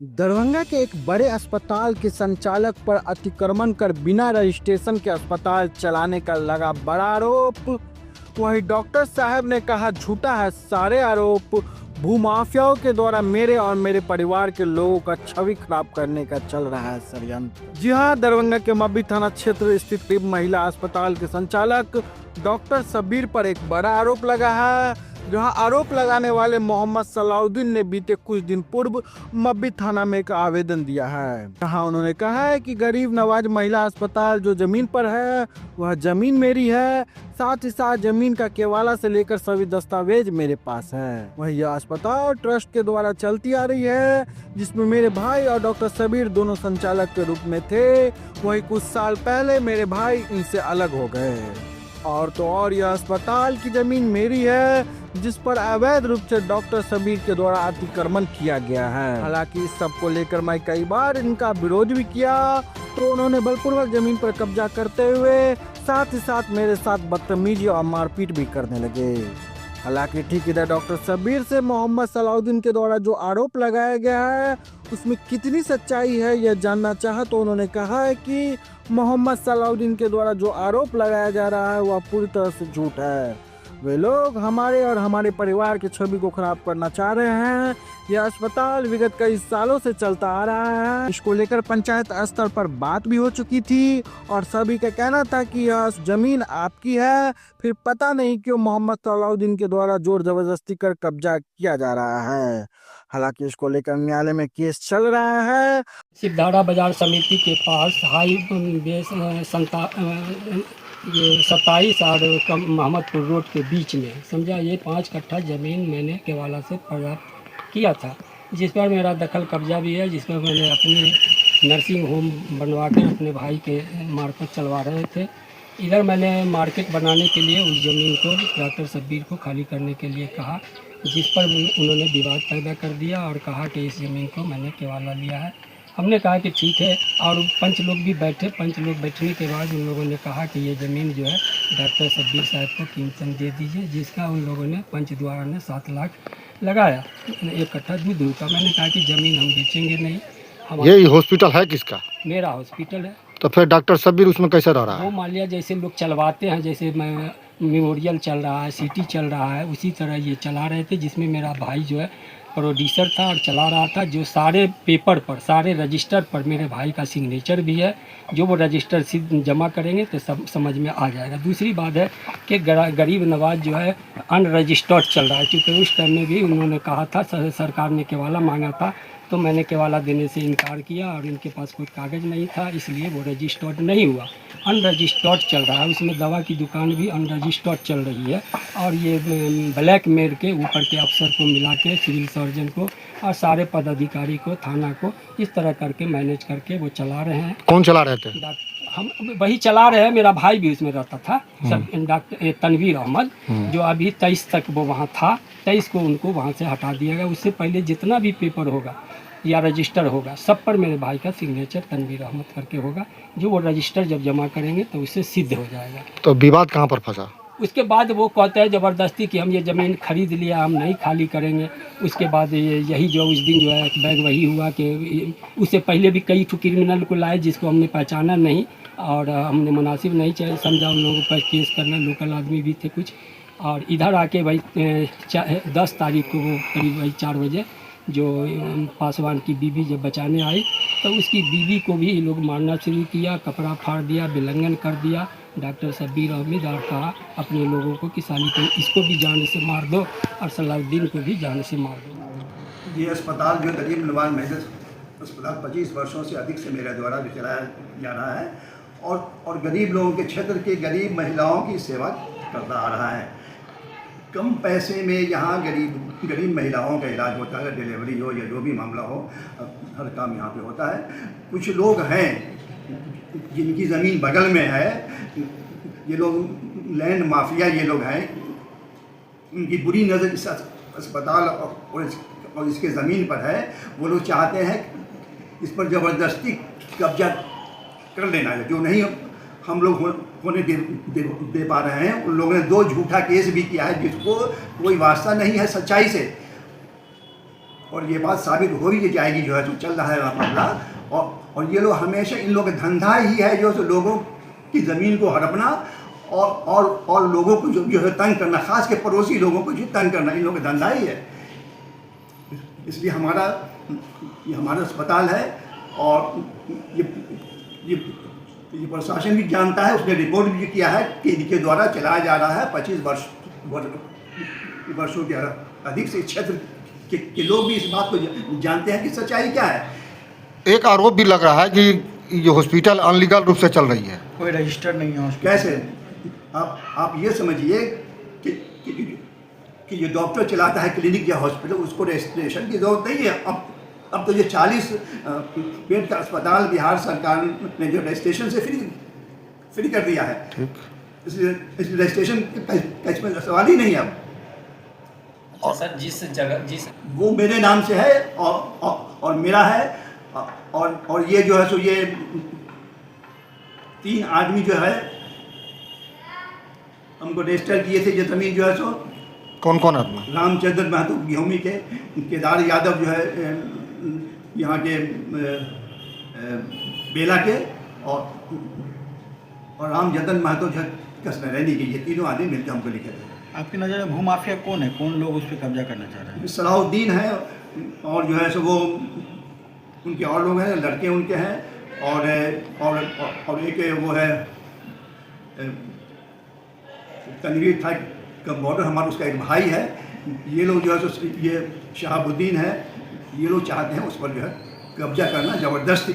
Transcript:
दरभंगा के एक बड़े अस्पताल के संचालक पर अतिक्रमण कर बिना रजिस्ट्रेशन के अस्पताल चलाने का लगा बड़ा आरोप। वहीं डॉक्टर साहब ने कहा झूठा है सारे आरोप। भूमाफियाओं के द्वारा मेरे और मेरे परिवार के लोगों का छवि खराब करने का चल रहा है षड्यंत्र। जी हाँ, दरभंगा के मब्बी थाना क्षेत्र स्थित गरीब महिला अस्पताल के संचालक डॉक्टर सबीर पर एक बड़ा आरोप लगा है। जहां आरोप लगाने वाले मोहम्मद सलाउद्दीन ने बीते कुछ दिन पूर्व मब्बी थाना में एक आवेदन दिया है। जहां उन्होंने कहा है कि गरीब नवाज महिला अस्पताल जो जमीन पर है वह जमीन मेरी है, साथ ही साथ जमीन का केवाला से लेकर सभी दस्तावेज मेरे पास है। वही यह अस्पताल ट्रस्ट के द्वारा चलती आ रही है, जिसमें मेरे भाई और डॉक्टर सबीर दोनों संचालक के रूप में थे। वही कुछ साल पहले मेरे भाई इनसे अलग हो गए। और तो और यह अस्पताल की जमीन मेरी है, जिस पर अवैध रूप से डॉक्टर सबीर के द्वारा अतिक्रमण किया गया है। हालांकि इस सब को लेकर मैं कई बार इनका विरोध भी किया, तो उन्होंने बलपूर्वक जमीन पर कब्जा करते हुए साथ ही साथ मेरे साथ बदतमीजी और मारपीट भी करने लगे। हालांकि ठीक इधर डॉक्टर सबीर से मोहम्मद सलाउद्दीन के द्वारा जो आरोप लगाया गया है उसमें कितनी सच्चाई है यह जानना चाहा तो उन्होंने कहा है कि मोहम्मद सलाउद्दीन के द्वारा जो आरोप लगाया जा रहा है वह पूरी तरह से झूठ है। वे लोग हमारे और हमारे परिवार की छवि को खराब करना चाह रहे हैं। यह अस्पताल विगत कई सालों से चलता आ रहा है। इसको लेकर पंचायत स्तर पर बात भी हो चुकी थी और सभी का कहना था कि यह जमीन आपकी है। फिर पता नहीं क्यों मोहम्मद सलाउद्दीन के द्वारा जोर जबरदस्ती कर कब्जा किया जा रहा है। हालांकि इसको लेकर न्यायालय में केस चल रहा है। सिद्धारा बाजार समिति के पास हाई बेस ये 27 और मोहम्मदपुर रोड के बीच में समझा ये 5 कट्ठा ज़मीन मैंने केवाला से प्राप्त किया था, जिस पर मेरा दखल कब्जा भी है, जिस पर मैंने अपनी नर्सिंग होम बनवा कर अपने भाई के मार्फत चलवा रहे थे। इधर मैंने मार्केट बनाने के लिए उस ज़मीन को डॉक्टर सबीर को खाली करने के लिए कहा, जिस पर उन्होंने विवाद पैदा कर दिया और कहा कि इस ज़मीन को मैंने केवाला लिया है। हमने कहा कि ठीक है, और पंच लोग भी बैठे। पंच लोग बैठने के बाद उन लोगों ने कहा कि ये ज़मीन जो है डॉक्टर सबीर साहब को कीमतन दे दीजिए, जिसका उन लोगों ने पंच द्वारा ने 7 लाख लगाया 1 कट्ठा दूध का। मैंने कहा कि ज़मीन हम बेचेंगे नहीं। ये हॉस्पिटल है किसका? मेरा हॉस्पिटल है। तो फिर डॉक्टर सबीर उसमें कैसे रह रहा है? वो मान लिया जैसे लोग चलवाते हैं, जैसे मैं मेमोरियल चल रहा है, सिटी चल रहा है, उसी तरह ये चला रहे थे, जिसमें मेरा भाई जो है प्रोड्यूसर था और चला रहा था। जो सारे पेपर पर, सारे रजिस्टर पर मेरे भाई का सिग्नेचर भी है। जो वो रजिस्टर जमा करेंगे तो सब समझ में आ जाएगा। दूसरी बात है कि गरीब नवाज जो है अनरजिस्टर्ड चल रहा है, क्योंकि उस टाइम में भी उन्होंने कहा था, सरकार ने केवाला मांगा था, तो मैंने केवाला देने से इनकार किया और इनके पास कोई कागज़ नहीं था, इसलिए वो रजिस्टर्ड नहीं हुआ, अनरजिस्टर्ड चल रहा है। उसमें दवा की दुकान भी अनरजिस्टर्ड चल रही है। और ये ब्लैक मेल के ऊपर के अफसर को मिला के, सिविल सर्जन को और सारे पदाधिकारी को, थाना को, इस तरह करके मैनेज करके वो चला रहे हैं। कौन चला रहे थे? हम वही चला रहे हैं। मेरा भाई भी उसमें रहता था, डॉक्टर तनवीर अहमद, जो अभी 23 तक वो वहाँ था। 23 को उनको वहाँ से हटा दिया गया। उससे पहले जितना भी पेपर होगा या रजिस्टर होगा, सब पर मेरे भाई का सिग्नेचर तनवीर अहमद करके होगा। जो वो रजिस्टर जब जमा करेंगे तो उससे सिद्ध हो जाएगा। तो विवाद कहाँ पर फंसा? उसके बाद वो कहते हैं ज़बरदस्ती कि हम ये ज़मीन खरीद लिया, हम नहीं खाली करेंगे। उसके बाद यही जो उस दिन जो है एक बैग वही हुआ कि उससे पहले भी कई ठो क्रिमिनल को लाए, जिसको हमने पहचाना नहीं और हमने मुनासिब नहीं समझा उन लोगों पर केस करना। लोकल आदमी भी थे कुछ। और इधर आके भाई 10 तारीख को वो करीब वही 4 बजे जो पासवान की बीवी जब बचाने आई, तो उसकी बीवी को भी लोग मारना शुरू किया, कपड़ा फाड़ दिया, विलंघन कर दिया। डॉक्टर सबीर अहमद और कहा अपने लोगों को कि साली को इसको भी जान से मार दो और सलाउद्दीन को भी जान से मार दो। ये अस्पताल जो गरीब नवाज महिला अस्पताल 25 वर्षों से अधिक से मेरे द्वारा भी चलाया जा रहा है और गरीब लोगों के क्षेत्र के गरीब महिलाओं की सेवा करता आ रहा है। कम पैसे में यहाँ गरीब महिलाओं का इलाज होता है, डिलीवरी हो या जो भी मामला हो, हर काम यहाँ पे होता है। कुछ लोग हैं जिनकी ज़मीन बगल में है, ये लोग लैंड माफिया ये लोग हैं। उनकी बुरी नज़र इस अस्पताल और इसके ज़मीन पर है। वो लोग चाहते हैं इस पर ज़बरदस्ती कब्जा कर लेना है, जो नहीं हम लोग होने दे पा रहे हैं। उन लोगों ने 2 झूठा केस भी किया है, जिसको कोई वास्ता नहीं है सच्चाई से। और ये बात साबित हो ही जाएगी जो है जो चल रहा है मामला। और ये लोग हमेशा, इन लोगों का धंधा ही है जो है लोगों की ज़मीन को हड़पना और लोगों को जो है तंग करना, ख़ास के पड़ोसी लोगों को जो तंग करना, इन लोगों का धंधा ही है। इसलिए ये हमारा अस्पताल है और ये प्रशासन भी जानता है, उसने रिपोर्ट भी किया है कि इनके द्वारा चलाया जा रहा है। 25 वर्षों के अधिक से क्षेत्र के लोग भी इस बात को जानते हैं कि सच्चाई क्या है। एक आरोप भी लग रहा है कि ये हॉस्पिटल अनलीगल रूप से चल रही है। कोई रजिस्टर नहीं है। कैसे? आप ये समझिए कि ये डॉक्टर चलाता है क्लिनिक या हॉस्पिटल, उसको रजिस्ट्रेशन की जरूरत नहीं है। अब तो ये 40 बेड का अस्पताल बिहार सरकार ने जो रजिस्ट्रेशन से फ्री कर दिया है। ठीक, इसलिए रजिस्ट्रेशन का इसमें सवाल ही नहीं है। अब सर जिस वो मेरे नाम से है और मेरा है और ये जो है सो ये 3 आदमी जो है हमको रजिस्टर किए थे ये ज़मीन जो है सो। कौन कौन आदमी? रामचंद्र महतो गेहूमी के, केदार यादव जो है यहाँ के बेला के और रामजतन महतो जो है कसनरैनी के, ये तीनों आदमी मिलकर हमको लिखे थे। आपकी नज़र में भूमाफिया कौन है? कौन लोग उस पर कब्जा करना चाह रहे हैं? सलाहुद्दीन है और जो है सो वो उनके और लोग हैं, लड़के उनके हैं और एक वो है तनवीर था का बॉर्डर हमारा, उसका एक भाई है। ये लोग जो है सो ये शहाबुद्दीन है, ये लोग चाहते हैं उस पर जो है कब्जा करना ज़बरदस्ती।